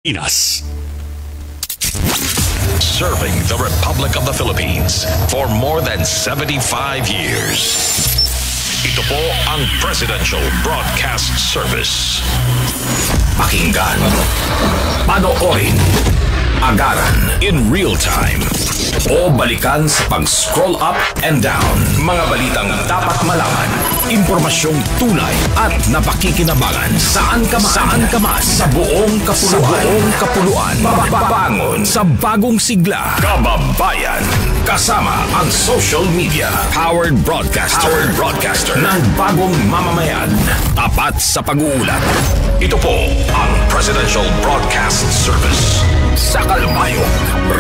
Inas. Serving the Republic of the Philippines for more than 75 years. Ito po ang Presidential Broadcast Service. Pakinggan, panoorin, agaran in real time, o balikan sa pag-scroll up and down. Mga balitang dapat malaman, impormasyong tunay at napakikinabangan saan ka man sa buong kapuluan. Bangon sa bagong sigla, kababayan. Kasama ang social media, powered broadcaster ng bagong mamamayan. Tapat sa pag-uulat. Ito po ang Presidential Broadcast Service. Sa Kalbayog,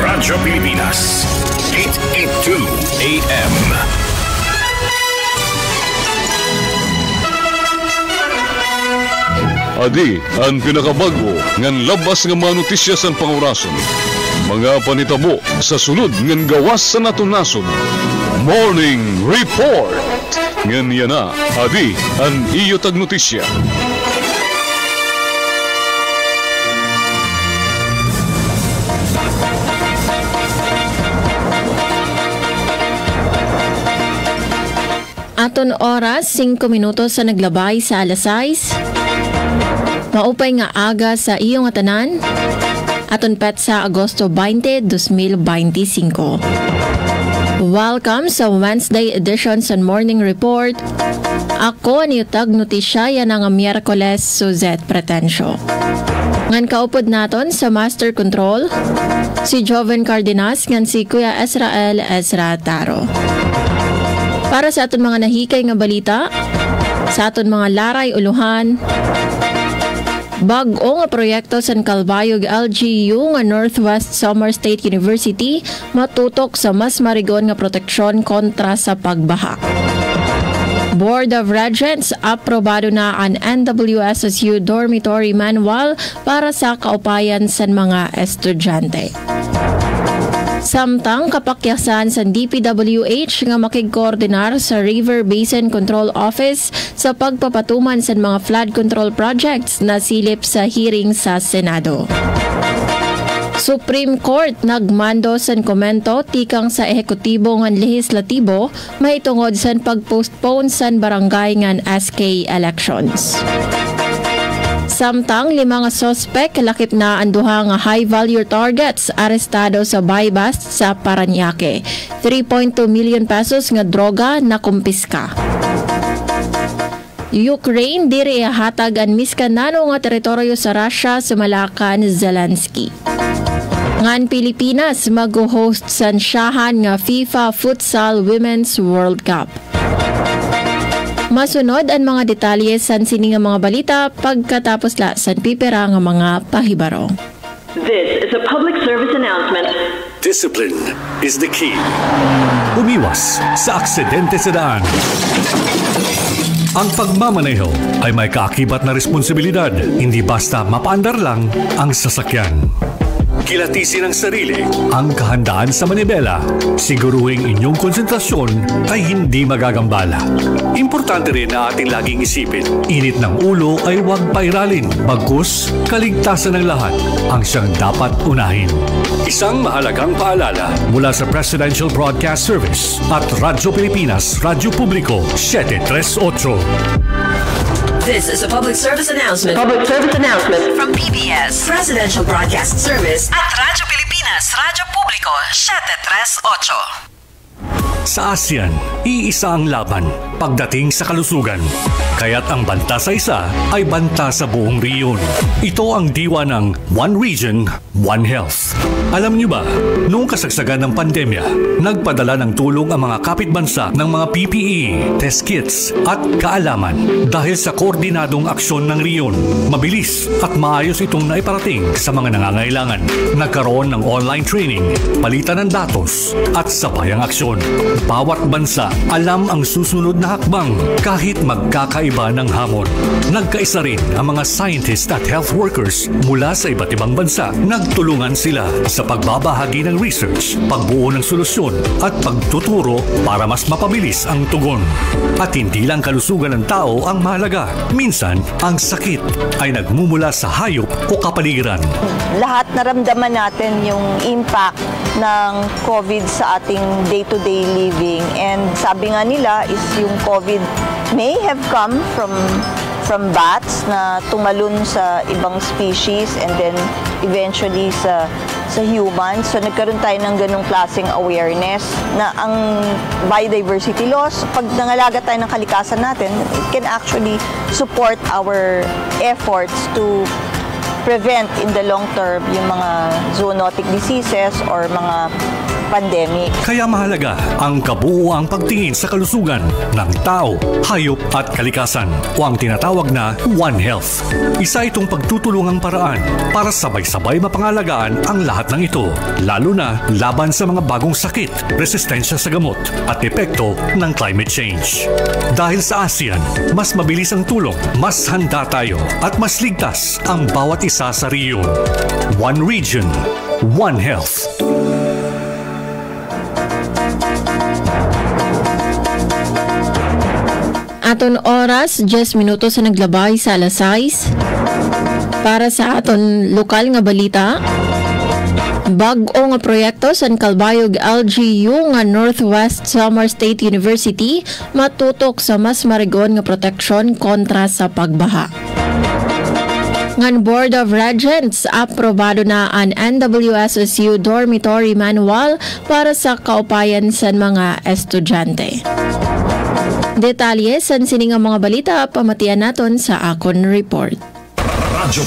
Radyo Pilipinas, 882 AM. Adi, ang pinakabago ngan labas nga mga notisya sa pangurason. Mga panitabo sa sunod ngan gawas sa natunason. Morning Report. Ngan yan na, Adi, ang iyo tag notisya. Aton oras, 5 minutos sa naglabay sa alas 6. Maupay nga aga sa iyong atanan. Aton pet sa Agosto 20, 2025. Welcome sa Wednesday edition sa Morning Report. Ako ang iutag notisya yan nga Miyerkules, Suzette Pretensio. Ngan kaupod naton sa Master Control, si Joven Cardenas ngan si Kuya Ezrael Ezra Taro. Para sa aton mga nahikay nga balita, sa aton mga laray uluhan, bag-o nga proyekto sa Calbayog LGU nga Northwest Samar State University matutok sa mas marigon nga proteksyon kontra sa pagbaha. Board of Regents aprobado na ang NWSSU Dormitory Manual para sa kaupayan sa mga estudyante. Samtang kapakyasan sa DPWH nga makigkoordinar sa River Basin Control Office sa pagpapatuman sa mga flood control projects na silip sa hearing sa Senado. Supreme Court nagmando sa komento tikang sa ehekutibo ngan lehislatibo mahitungod sa pagpostpone sa barangay ngan SK elections. Samtang 5 nga sospek lakip na ang duha nga high-value targets arestado sa buy-bust sa Parañaque. 3.2 million pesos nga droga na kumpiska. Ukraine diri hatag ang miskanano nga teritoryo sa Russia sa Malacan, Zelensky. Ngan Pilipinas mag-host sa ansyahan nga FIFA Futsal Women's World Cup. Masunod ang mga detalye sa sining mga balita pagkatapos la sa pipera nga mga pahibaro. This is a public service announcement. Discipline is the key. Umiwas sa aksidente sa daan. Ang pagmamaneho ay may kaakibat na responsibilidad, hindi basta mapaandar lang ang sasakyan. Kilatisin ang sarili, ang kahandaan sa manibela. Siguruhing inyong konsentrasyon ay hindi magagambala. Importante rin na ating laging isipin, init ng ulo ay huwag pairalin. Bagkus, kaligtasan ng lahat ang siyang dapat unahin. Isang mahalagang paalala mula sa Presidential Broadcast Service at Radyo Pilipinas, Radyo Publiko, 738. This is a public service announcement. Public service announcement From PBS, Presidential Broadcast Service at Radyo Pilipinas, Radyo Publiko, 738. Sa ASEAN, iisa ang laban pagdating sa kalusugan. Kaya't ang banta sa isa ay banta sa buong rehiyon. Ito ang diwa ng One Region, One Health. Alam niyo ba, noong kasagsagan ng pandemya, nagpadala ng tulong ang mga kapitbansa ng mga PPE, test kits at kaalaman. Dahil sa koordinadong aksyon ng rehiyon, mabilis at maayos itong naiparating sa mga nangangailangan. Nagkaroon ng online training, palitan ng datos at sabayang aksyon. Bawat bansa alam ang susunod na hakbang kahit magkakaiba ng hamon. Nagkaisa rin ang mga scientists at health workers mula sa iba't ibang bansa. Nagtulungan sila sa sa pagbabahagi ng research, pagbuo ng solusyon at pagtuturo para mas mapabilis ang tugon. At hindi lang kalusugan ng tao ang mahalaga. Minsan, ang sakit ay nagmumula sa hayop o kapaligiran. Lahat naramdaman natin yung impact ng COVID sa ating day-to-day living. And sabi nga nila is yung COVID may have come from bats na tumalon sa ibang species and then eventually sa humans. So nagkaroon tayo ng ganung klaseng awareness na ang biodiversity loss, pag nangalaga tayo ng kalikasan natin, it can actually support our efforts to prevent in the long term yung mga zoonotic diseases or mga pandemic. Kaya mahalaga ang kabuuang pagtingin sa kalusugan ng tao, hayop at kalikasan o ang tinatawag na One Health. Isa itong pagtutulungang paraan para sabay-sabay mapangalagaan ang lahat ng ito, lalo na laban sa mga bagong sakit, resistensya sa gamot at epekto ng climate change. Dahil sa ASEAN, mas mabilis ang tulong, mas handa tayo at mas ligtas ang bawat isa sa rehiyon. One Region, One Health. Aton oras, 10 minutos sa naglabay sa alas 6. Para sa aton lokal nga balita, bag-o nga proyekto sa Calbayog LGU nga Northwest Samar State University matutok sa mas marigon nga proteksyon kontra sa pagbaha. Ngan Board of Regents, aprobado na ang NWSSU Dormitory Manual para sa kaupayan sa mga estudyante. Detalye sa sining mga balita, pamatian naton sa akon report. Radyo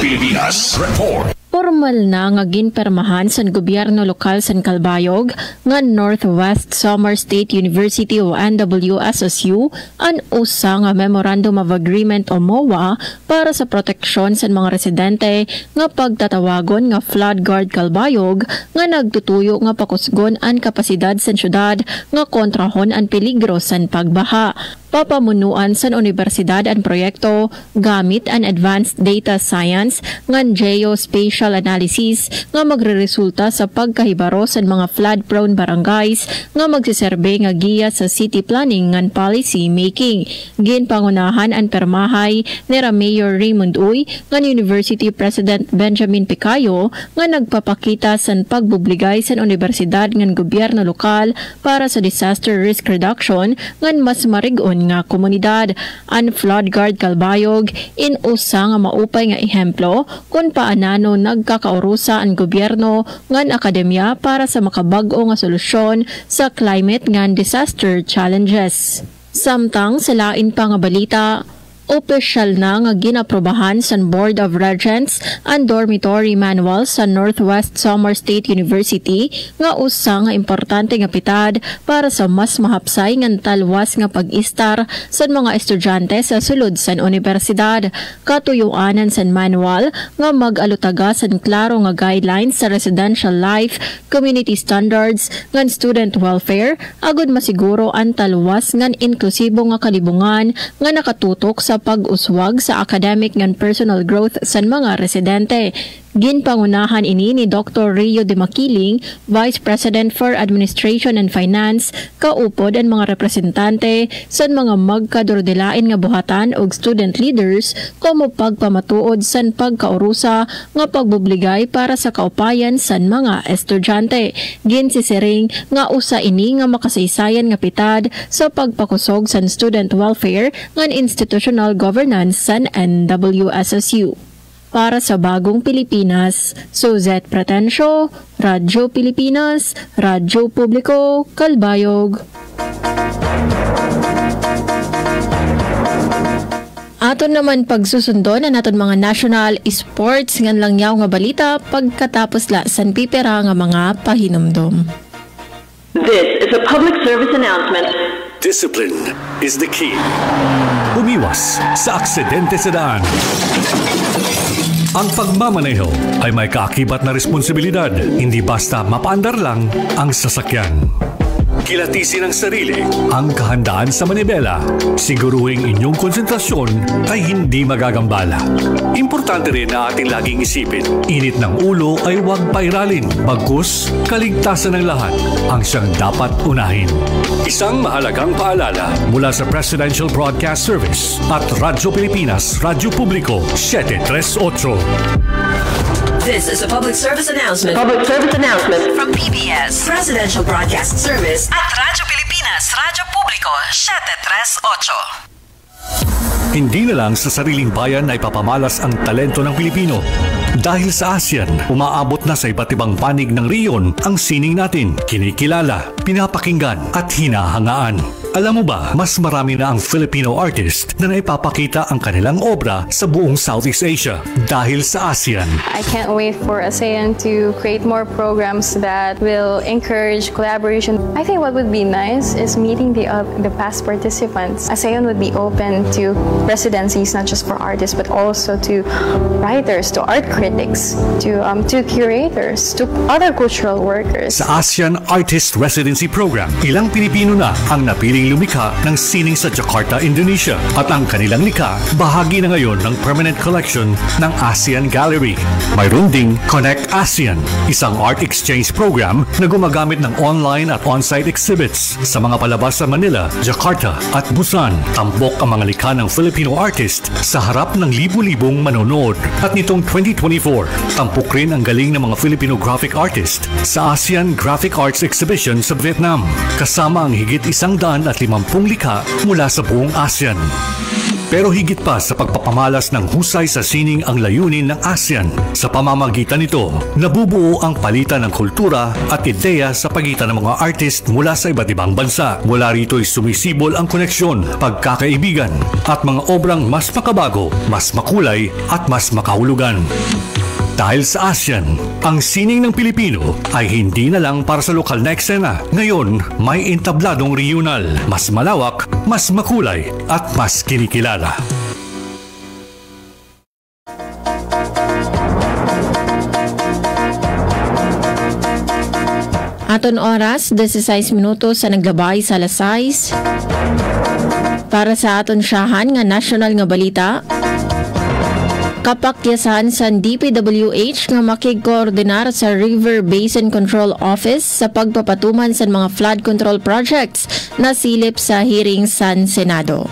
Pilipinas Report. Formal na nga ginpermahan sa gobyerno lokal sa Calbayog nga Northwest Samar State University o NWSSU ang usa nga Memorandum of Agreement o MOA para sa proteksyon sa mga residente nga pagtatawagon nga Flood Guard Calbayog nga nagtutuyo nga pakusgon ang kapasidad sa syudad nga kontrahon ang peligro sa pagbaha. Papamunuan sa universidad ang proyekto gamit ang advanced data science ngan geospatial analysis nga magreresulta sa pagkahibaro sa mga flood-prone barangays nga magsiserbe nga giya sa city planning ngan policy making. Ginpangunahan ang permahay ni Mayor Raymond Uy ngan University President Benjamin Picayo nga nagpapakita sa pagbubligay sa universidad ngan gobyerno lokal para sa disaster risk reduction ngan mas marigon nga komunidad. Ang Flood Guard Calbayog in usa nga maupay nga ehemplo kung paanano nagkakaurusa ang gobyerno ngan akademya para sa makabag-o nga solusyon sa climate ngan disaster challenges. Samtang sa lain pa nga balita, opisyal na nga ginaprobahan sa Board of Regents ang dormitory manual sa Northwest Samar State University nga usa nga importante nga pitad para sa mas mahapsay nga talwas nga pag-istar sa mga estudyante sa sulod sa universidad. Katuyuanan sa manual nga mag-alutaga sa klaro nga guidelines sa residential life, community standards, ngan student welfare, agud masiguro ang talwas ngan inklusibo nga kalibungan nga nakatutok sa pag-uswag sa academic and personal growth sa mga residente. Ginpangunahan ini ni Dr. Rio de Makiling, Vice President for Administration and Finance, kaupod ang mga representante sa mga magkadordelain nga buhatan og student leaders como pagpamatuod sa pagkaurusa nga pagbubligay para sa kaupayan sa mga estudyante. Ginsisiring nga usa ini nga makasaysayan nga pitad sa pagpakusog sa student welfare ngan institutional governance sa NWSSU. Para sa Bagong Pilipinas, Suzette Pratencio, Radyo Pilipinas, Radyo Publiko, Calbayog. Aton naman pagsusundo na naton mga national sports ngan lang yaw nga balita pagkatapos la san pipera nga mga pahinumdom. This is a public service announcement. Discipline is the key. Umiwas sa aksidente sa daan. Ang pagmamaneho ay may kaakibat na responsibilidad, hindi basta mapaandar lang ang sasakyan. kilatisin ang sarili, ang kahandaan sa manibela, siguruhing inyong konsentrasyon ay hindi magagambala. Importante rin na ating laging isipin, init ng ulo ay huwag pairalin, bagkus kaligtasan ng lahat ang siyang dapat unahin. Isang mahalagang paalala mula sa Presidential Broadcast Service at Radyo Pilipinas, Radyo Publiko, 738. This is a public service announcement. Public service announcement. From PBS, Presidential Broadcast Service at Radyo Pilipinas, Radyo Publiko, 738. Hindi na lang sa sariling bayan ay papamalas ang talento ng Pilipino. Dahil sa ASEAN, umaabot na sa iba't ibang panig ng rehiyon ang sining natin, kinikilala, pinapakinggan at hinahangaan. Alam mo ba, mas marami na ang Filipino artist na naipapakita ang kanilang obra sa buong Southeast Asia dahil sa ASEAN. I can't wait for ASEAN to create more programs that will encourage collaboration. I think what would be nice is meeting the past participants. ASEAN would be open to residencies not just for artists but also to writers, to art critics, to curators, to other cultural workers. Sa ASEAN Artist Residency Program, ilang Pilipino na ang napiling lumikha ng sining sa Jakarta, Indonesia. At ang kanilang likha, bahagi na ngayon ng permanent collection ng ASEAN Gallery. Mayroon ding Connect ASEAN, isang art exchange program na gumagamit ng online at on-site exhibits sa mga palabas sa Manila, Jakarta at Busan. Tampok ang mga likha ng Filipino artist sa harap ng libu-libong manonood. At nitong 2024, tampok rin ang galing ng mga Filipino graphic artist sa ASEAN Graphic Arts Exhibition sa Vietnam, kasama ang higit 150 likha mula sa buong ASEAN. Pero higit pa sa pagpapamalas ng husay sa sining ang layunin ng ASEAN. Sa pamamagitan nito, nabubuo ang palitan ng kultura at ideya sa pagitan ng mga artist mula sa iba't ibang bansa. Mula rito'y sumisibol ang koneksyon, pagkakaibigan at mga obrang mas makabago, mas makulay at mas makahulugan. Dahil sa ASEAN, ang sining ng Pilipino ay hindi na lang para sa lokal na eksena. Ngayon, may entabladong regional, mas malawak, mas makulay, at mas kinikilala. Aton oras, 16 minutos sa naglabay sa alas 6. Para sa aton siyahan nga national nga balita, kapakyasan sa DPWH nga makigkoordinar sa River Basin Control Office sa pagpapatuman sa mga flood control projects na silip sa hearing sa Senado.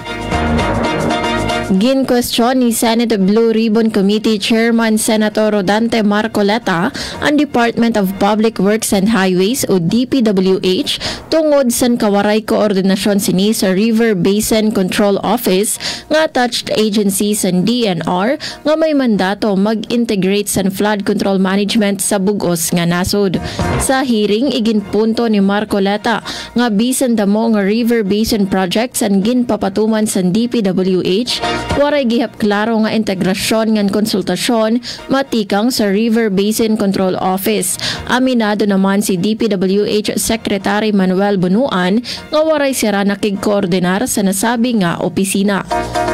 Gin-question ni Senate Blue Ribbon Committee Chairman Senator Rodante Marcoleta ang Department of Public Works and Highways o DPWH tungod sa kawaray koordinasyon sini sa River Basin Control Office nga attached agency sa DNR nga may mandato mag-integrate sa flood control management sa bugos nga nasod. Sa hearing, iginpunto ni Marcoleta nga bisan damo nga River Basin projects ang ginpapatuman sa DPWH, waray gihap klaro nga integrasyon ngan konsultasyon matikang sa River Basin Control Office. Aminado naman si DPWH Secretary Manuel Bunuan nga waray sira nakigkoordinar sa nasabi nga opisina.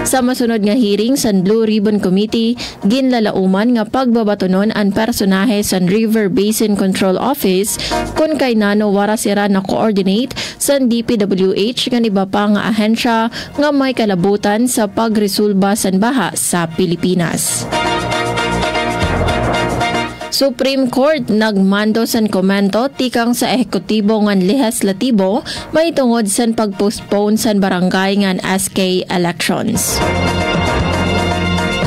Sa masunod nga hearing sa Blue Ribbon Committee, ginlalauman nga pagbabatonon ang personahe sa River Basin Control Office kung kay nano wara sira na coordinate sa DPWH nga iba pa nga ahensya nga may kalabutan sa pagresolba sa baha sa Pilipinas. Supreme Court nagmando san komento tikang sa ehekutibo ngan lehislatibo may tungod san pagpostpone san barangay ngan SK elections.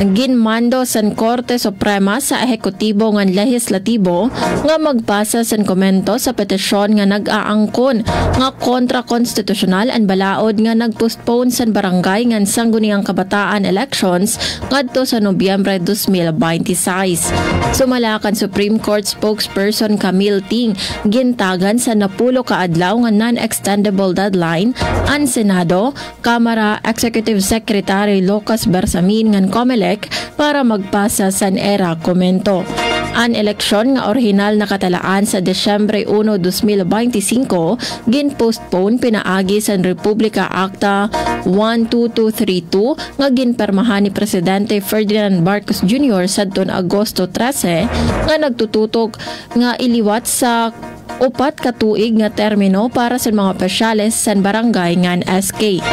Ginmando san Korte Suprema sa ehekutibo ngan lehislatibo nga magpasa san komento sa petisyon nga nag-aangkon nga kontra-konstitusyonal ang balaod nga nagpostpone san barangay ngan sangguniang kabataan elections ngadto sa Nobyembre 2026. Sumala kan Supreme Court spokesperson Camille Ting, gintagan sa napulo ka adlaw nga non-extendable deadline ang Senado, Kamara, Executive Secretary Lucas Bersamin ngan COMELEC para magpasa sa era komento. Ang eleksyon nga orihinal na katalaan sa Desyembre 1, 2025 ginpostpone pinaagi sa Republika Acta 12232 nga ginpermahan ni Presidente Ferdinand Marcos Jr. sadtong Agosto 13 nga nagtututok nga iliwat sa upat ka tuig nga termino para sa mga opisyales sa barangay ngan SK.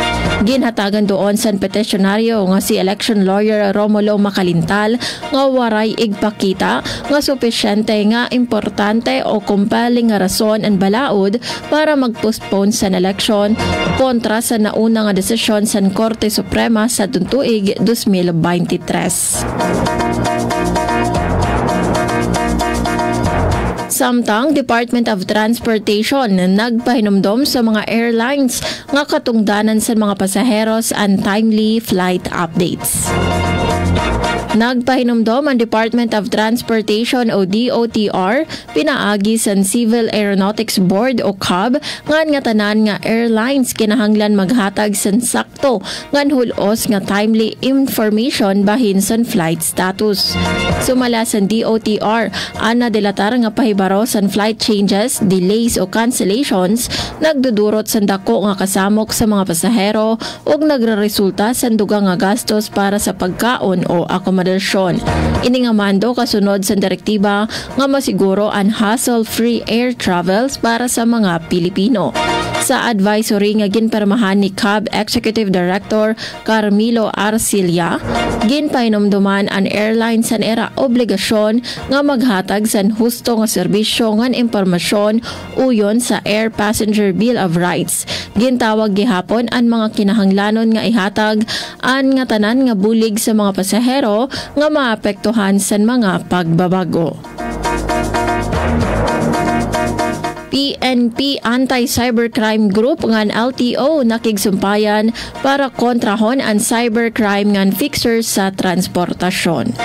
Ginhatagan doon sa petisyonaryo nga si election lawyer Romulo Macalintal nga waray igpakita nga supisyente nga importante o compelling nga rason ang balaod para mag-postpone sa eleksyon kontra sa nauna nga desisyon sa Korte Suprema sa tuig 2023. Samtang Department of Transportation nagpahinumdom sa mga airlines nga katungdanan sa mga pasaheros and timely flight updates. Nagpahinumdom ang Department of Transportation o DOTR pinaagi sa Civil Aeronautics Board o CAB nga tanan nga airlines kinahanglan maghatag sa sakto ngan hulos nga timely information bahin sa flight status. Sumala sa DOTR ana delatar nga pahibaro sa flight changes, delays o cancellations nagdudurot sa dako nga kasamok sa mga pasahero ug nagreresulta sa dugang nga gastos para sa pagkaon o akomodasyon. Ini nga mando kasunod sa direktiba nga masiguro ang hassle-free air travels para sa mga Pilipino. Sa advisory nga ginpermahan ni CAB Executive Director Carmelo Arcilla, ginpahinumduman ang airlines sa era obligasyon nga maghatag sa husto nga serbisyo nga impormasyon uyon sa Air Passenger Bill of Rights. Gintawag gihapon ang mga kinahanglanon nga ihatag ang nga tanan nga bulig sa mga pasahero nga maapektuhan sa mga pagbabago. PNP Anti-Cybercrime Group ngan LTO nakigsumpayan para kontrahon ang cybercrime ngan fixers sa transportasyon.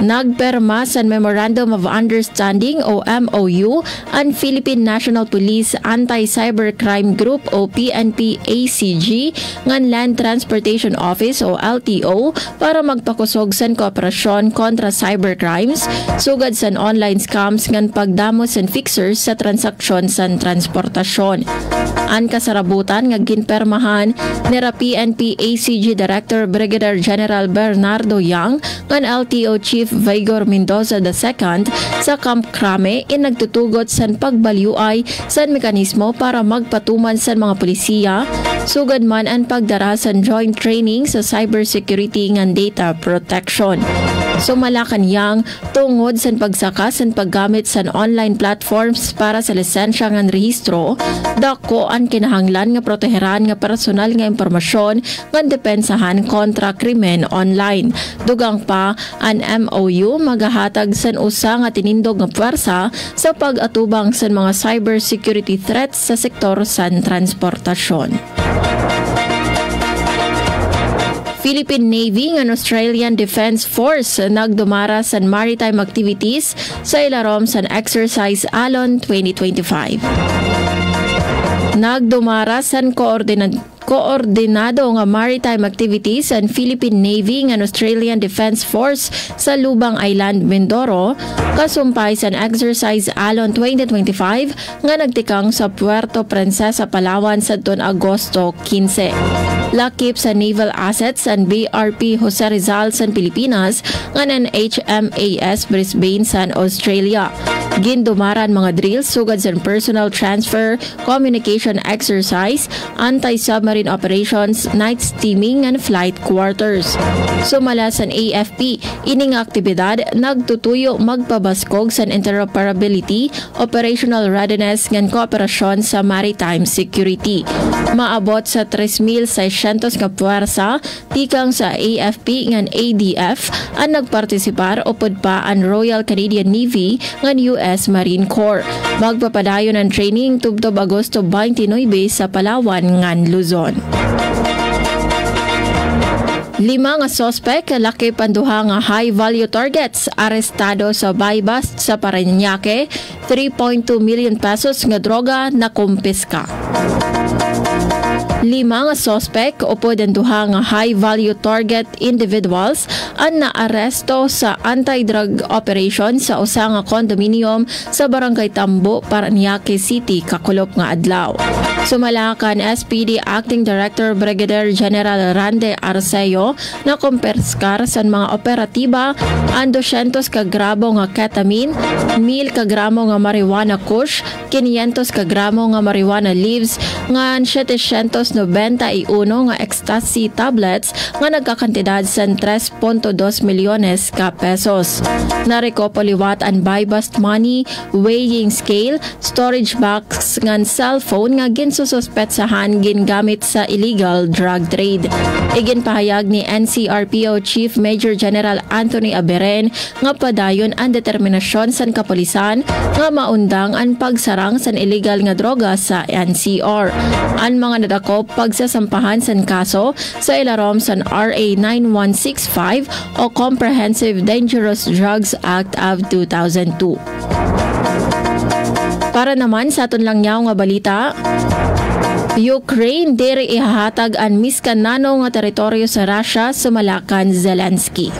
Nagperma sa Memorandum of Understanding o MOU ang Philippine National Police Anti-Cybercrime Group o PNP-ACG ngan Land Transportation Office o LTO para magpakusog sa kooperasyon kontra cybercrimes sugad sa online scams ngan pagdamo sa fixers sa transaksyon sa transportasyon. Ang kasarabutan nga ginpermahan nira PNP-ACG Director Brigadier General Bernardo Yang ngan LTO Chief Vigor Mendoza II sa Camp Crame nagtutugot sa pagbalyuay sa mekanismo para magpatuman sa mga polisiya sugad man ang pagdara sa joint training sa cybersecurity ngan data protection. Sumalakan yang tungod sa pagsaka sa paggamit sa online platforms para sa lisensya ngan rehistro, dako ang kinahanglan nga proteheran nga personal nga impormasyon ngan depensahan kontra krimen online. Dugang pa ang MOU magahatag sa usa nga tinindog nga puwersa sa pag-atubang sa mga cybersecurity threats sa sektor sa transportasyon. Philippine Navy and Australian Defense Force nagdumara sa maritime activities sa ilarom sa Exercise Alon 2025. Nagdumara sa koordinado nga maritime activities ang Philippine Navy and Australian Defense Force sa Lubang Island, Mindoro, kasumpay sa Exercise Alon 2025 nga nagtikang sa Puerto Princesa, Palawan sa Agosto 15. Lakip sa naval assets ang BRP Jose Rizal sa Pilipinas nga ng HMAS Brisbane sa Australia. Gindumaran mga drills sugad sa personal transfer, communication exercise, anti-submarine operations, night steaming and flight quarters. Sumala sa AFP, ining aktibidad nagtutuyo magpabaskog sa interoperability, operational readiness ngan kooperasyon sa maritime security. Maabot sa 3,600 nga puwersa tikang sa AFP ngan ADF ang nagpartisipar upod pa ang Royal Canadian Navy ngan US Marine Corps. Magpapadayon ang training tubtob Agosto 29 sa Palawan ngan Luzon. 5 nga sospek lakip ang duha nga high-value targets arestado sa buy-bust sa Parañaque, 3.2 million pesos nga droga na kumpiska. 5 nga sospek upod ang duha nga high-value target individuals ang naaresto sa anti-drug operation sa usa nga condominium sa Barangay Tambo, Parañaque City, kakulop nga adlaw. Sumalakan SPD Acting Director Brigadier General Rande Arceo na kumperskar sa mga operatiba ang 200 ka gramo nga ketamine, 1,000 ka gramo nga marijuana kush, 500 ka gramo nga marijuana leaves, nga 791 nga ecstasy tablets nga nagkakantidad sa 3.2 milyones ka pesos. Nariko poliwat ang buy-bust money, weighing scale, storage box nga cellphone nga ginsususpetsahan gingamit sa illegal drug trade. Iginpahayag ni NCRPO Chief Major General Anthony Aberen nga padayon ang determinasyon sa kapulisan nga maundang ang pagsarang sa illegal nga droga sa NCR. Ang mga nadakop pagsasampahan sa kaso sa ilarom sa RA 9165 o Comprehensive Dangerous Drugs Act of 2002. Para naman sa aton lang yaw nga balita, Ukraine diri ihahatag ang miskanano nga teritoryo sa Russia sumalakan Zelensky.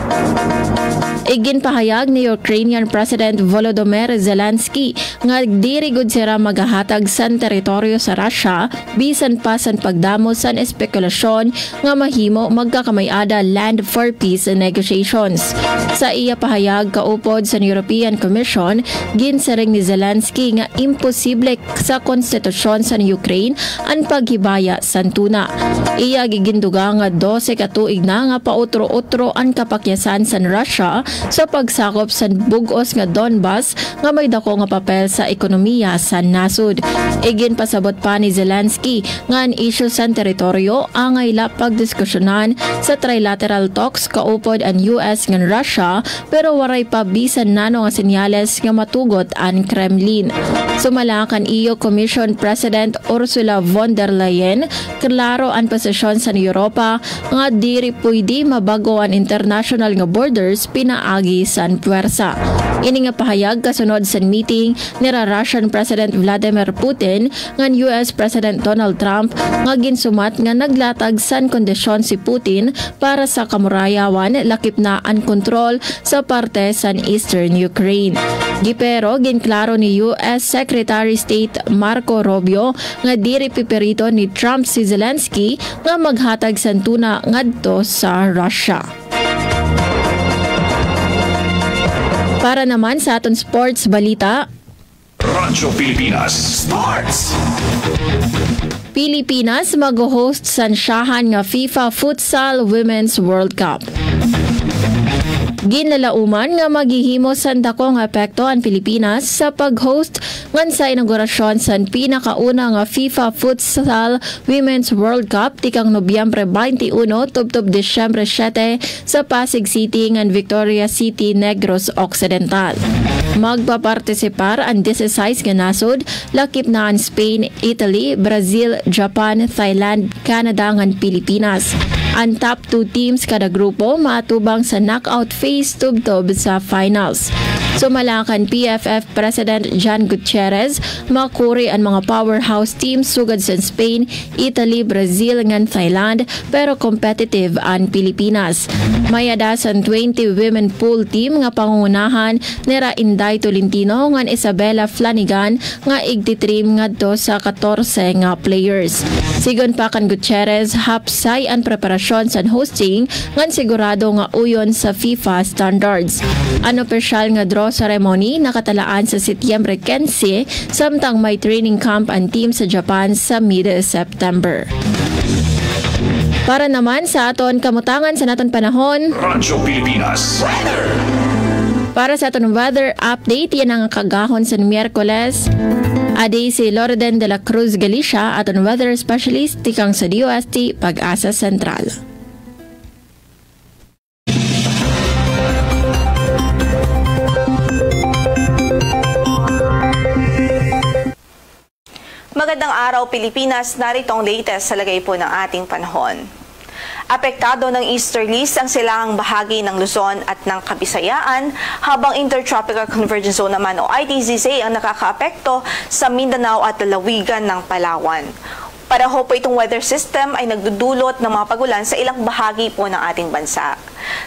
Iginpahayag ni Ukrainian President Volodymyr Zelensky nga diri gud sira magahatag san teritoryo sa Russia bisan pa san pagdamo san espekulasyon nga mahimo magkakamayada land for peace negotiations. Sa iya pahayag kaupod sa European Commission, ginsaring ni Zelensky nga imposible sa konstitusyon sa Ukraine ang paghibaya san tuna. Iya giginduga nga 12 ka tuig na nga pautro-utro ang kapakyasan sa Russia sa pagsakop sa bugos nga Donbas nga may dako nga papel sa ekonomiya sa nasud. Igin pasabot pa ni Zelensky nga ang issue sa teritoryo angay la pagdiskusyonan sa trilateral talks kaupod ang US ngan Russia pero waray pa bisan nano nga senyales nga matugot ang Kremlin. Sumalakan EU Commission President Ursula von der Leyen klaro ang posisyon sa Europa nga diri pwede mabago ang international nga borders pinaagi sa puwersa. Ini nga pahayag kasunod sa meeting ni Russian President Vladimir Putin ngan US President Donald Trump nga ginsumat nga naglatag san kondisyon si Putin para sa kamurayawan lakip na ang kontrol sa parte sa Eastern Ukraine. Gipero ginklaro ni US Secretary State Marco Rubio nga diri piperito ni Trump si Zelensky nga maghatag san tuna ngadto sa Russia. Para naman sa aton sports balita, Radyo Pilipinas Sports. Pilipinas mag-host sa ansyahan nga FIFA Futsal Women's World Cup. Ginlalauman nga maghihimo sa dakong epekto ang Pilipinas sa pag-host ngan sa inaugurasyon sa pinakauna nga FIFA Futsal Women's World Cup tikang Nobyembre 21 tubtob Disyembre 7 sa Pasig City ngan Victoria City, Negros Occidental. Magpapartisipar ang 16 nga nasod, lakip na ang Spain, Italy, Brazil, Japan, Thailand, Canada ngan Pilipinas. Ang top 2 teams kada grupo maatubang sa knockout phase tubtob sa finals. Sumalakan PFF President John Gutierrez, makuri ang mga powerhouse teams sugad sa Spain, Italy, Brazil ngan Thailand pero competitive ang Pilipinas. Mayada sa 20 women pool team nga pangungunahan nira Inday Tolentino ngan Isabella Flanagan nga igtitrim ngadto sa 14 nga players. Sigon pa kan Gutierrez, hapsay ang preparasyon sa hosting ngan sigurado nga uyon sa FIFA standards. Ang opisyal nga draw ceremony nakatalaan sa Setyembre 15 samtang may training camp ang team sa Japan sa mid-September. Para naman sa aton kamutangan sa naton panahon, Radyo Pilipinas Weather. Para sa aton weather update, yan ang kagahon sa Miyerkules. Adi si Lourdes de la Cruz Galicia, aton weather specialist tikang sa DOST Pag-asa Sentral. Magandang araw Pilipinas, narito ang latest sa lagay po ng ating panahon. Apektado ng easterlies ang silangang bahagi ng Luzon at ng Kabisayaan, habang Intertropical Convergence Zone naman o ITZZ ang nakakaapekto sa Mindanao at lalawigan ng Palawan. Pareho po itong weather system ay nagdudulot ng mga pagulan sa ilang bahagi po ng ating bansa.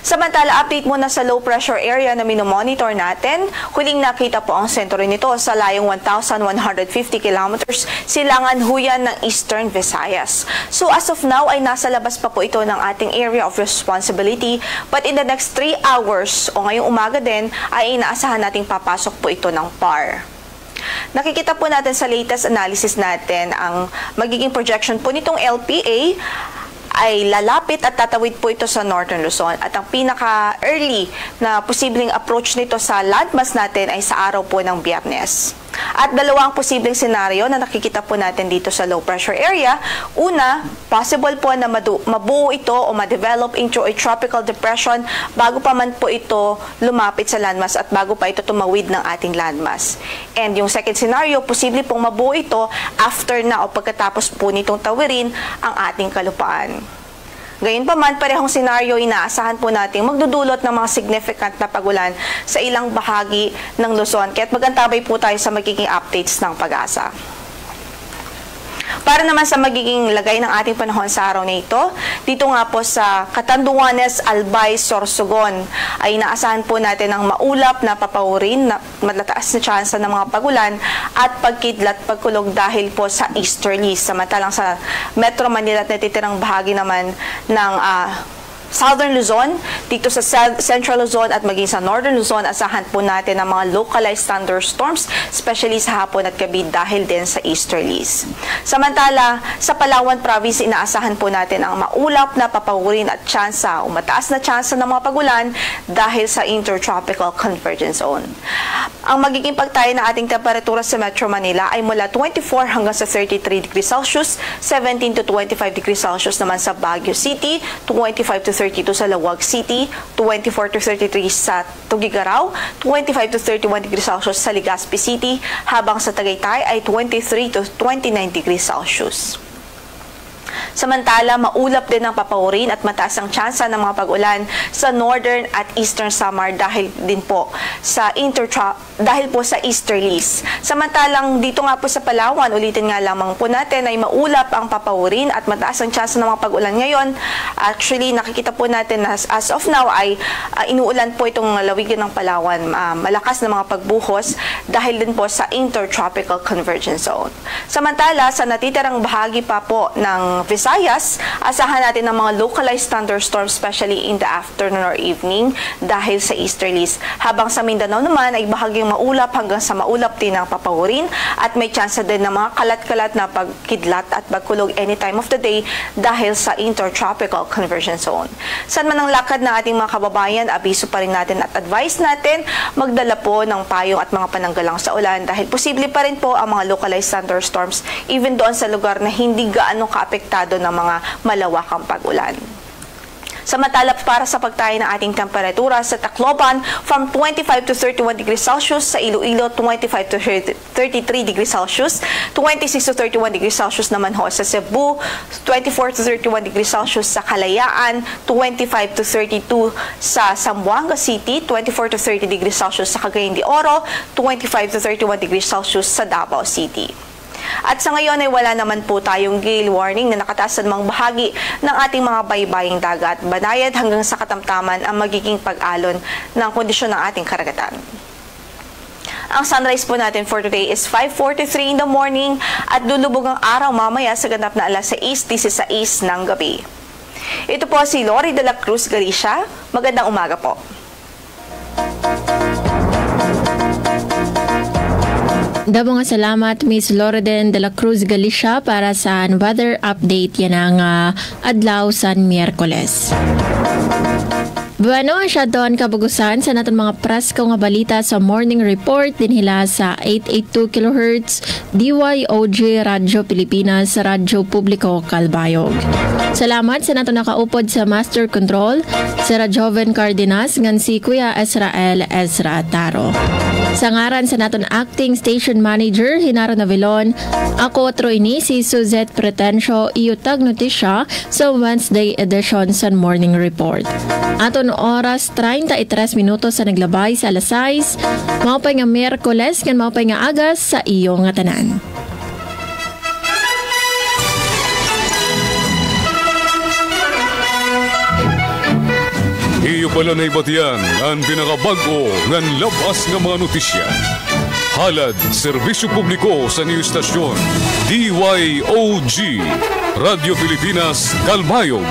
Samantala, update muna sa low pressure area na minomonitor natin. Huling nakita po ang sentro nito sa layong 1,150 kilometers silangan huyan ng Eastern Visayas. So as of now ay nasa labas pa po ito ng ating area of responsibility, but in the next 3 hours o ngayong umaga din ay inaasahan nating papasok po ito ng PAR. Nakikita po natin sa latest analysis natin ang magiging projection po nitong LPA ay lalapit at tatawid po ito sa Northern Luzon at ang pinaka-early na posibleng approach nito sa landmass natin ay sa araw po ng Biyernes. At dalawang posibleng senaryo na nakikita po natin dito sa low pressure area. Una, possible po na mabuo ito o ma-develop into a tropical depression bago pa man po ito lumapit sa landmass at bago pa ito tumawid ng ating landmass. And yung second scenario, posible pong mabuo ito after na o pagkatapos po nitong tawirin ang ating kalupaan. Gayunpaman, parehong senaryo inaasahan po natin magdudulot ng mga significant na pagulan sa ilang bahagi ng Luzon. Kaya't magantabay po tayo sa magiging updates ng Pag-asa. Para naman sa magiging lagay ng ating panahon sa araw na ito, dito nga po sa Catanduanes, Albay, Sorsogon ay inaasahan po natin ang maulap na papawurin na matataas na tsansa ng mga pagulan at pagkidlat pagkulog dahil po sa easterlies. Samantalang sa Metro Manila at natitirang bahagi naman ng Southern Luzon, dito sa Central Luzon at maging sa Northern Luzon, asahan po natin ang mga localized thunderstorms, especially sa hapon at gabi dahil din sa easterlies. Samantala, sa Palawan Province, inaasahan po natin ang maulap na papawurin at tsansa o mataas na tsansa ng mga pagulan dahil sa Intertropical Convergence Zone. Ang magiging pagtayo ng ating temperatura sa Metro Manila ay mula 24 hanggang sa 33 degrees Celsius, 17 to 25 degrees Celsius naman sa Baguio City, 25 to 32 sa Lawag City, 24 to 33 sa Tugigaraw, 25 to 31 degrees Celsius sa Legazpi City, habang sa Tagaytay ay 23 to 29 degrees Celsius. Samantala, maulap din ang papawurin at mataas ang tsansa ng mga pag-ulan sa Northern at Eastern Samar dahil din po sa easterlies. Samantalang dito nga po sa Palawan, ulitin nga lamang po natin ay maulap ang papawurin at mataas ang tsansa ng mga pag-ulan ngayon. Actually, nakikita po natin na as of now ay inuulan po itong lalawigan ng Palawan. Malakas na mga pagbuhos dahil din po sa Intertropical Convergence Zone. Samantala, sa natitirang bahagi pa po ng Visayas, asahan natin ng mga localized thunderstorms, especially in the afternoon or evening dahil sa easterlies. Habang sa Mindanao naman ay bahagyang maulap hanggang sa maulap din ang papawurin at may tsansa din ng mga kalat-kalat na pagkidlat at pagkulog any time of the day dahil sa Intertropical Convergence Zone. Saan man ang lakad ng ating mga kababayan, abiso pa rin natin at advice natin magdala po ng payong at mga pananggalang sa ulan dahil posible pa rin po ang mga localized thunderstorms even doon sa lugar na hindi gaano kaapektado ng mga malawakang pag-ulan. Samantala, para sa pagtayo ng ating temperatura sa Tacloban, from 25 to 31 degrees Celsius, sa Iloilo, 25 to 33 degrees Celsius, 26 to 31 degrees Celsius naman ho sa Cebu, 24 to 31 degrees Celsius sa Kalayaan, 25 to 32 sa Zamboanga City, 24 to 30 degrees Celsius sa Cagayan de Oro, 25 to 31 degrees Celsius sa Davao City. At sa ngayon ay wala naman po tayong gale warning na nakataas sa mga bahagi ng ating mga baybaying dagat. Banayad hanggang sa katamtaman ang magiging pag-alon ng kondisyon ng ating karagatan. Ang sunrise po natin for today is 5:43 in the morning at lulubog ang araw mamaya sa ganap na alas 6:16 ng gabi. Ito po si Lori de la Cruz Galicia. Magandang umaga po. Damo nga salamat Miss Loreden de la Cruz Galicia para sa weather update yan ang adlaw sa Miyerkules. Bueno, siya doon kabagusan sa natin mga presko nga balita sa morning report din hila sa 882 kHz DYOG Radyo Pilipinas Radyo Publiko Calbayog. Salamat sa nato nakaupod sa Master Control si Radjoven Cardenas ngan si Kuya Ezrael Ezra Taro. Sa ngaran sa naton acting station manager Hinaro Navilon, ako Troini si Suzette Pretencio iutag notisya sa Wednesday edition sa morning report. Aton oras 33 minutos sa naglabay sa alas 6, maupay nga Miyerkules kan maupay nga agas sa iyo nga tanan. bala na ibatian ang pinakabago ngan labas nga mga notisya. Halad, serbisyo publiko sa niyo istasyon. DYOG, Radio Pilipinas, Kalmayog.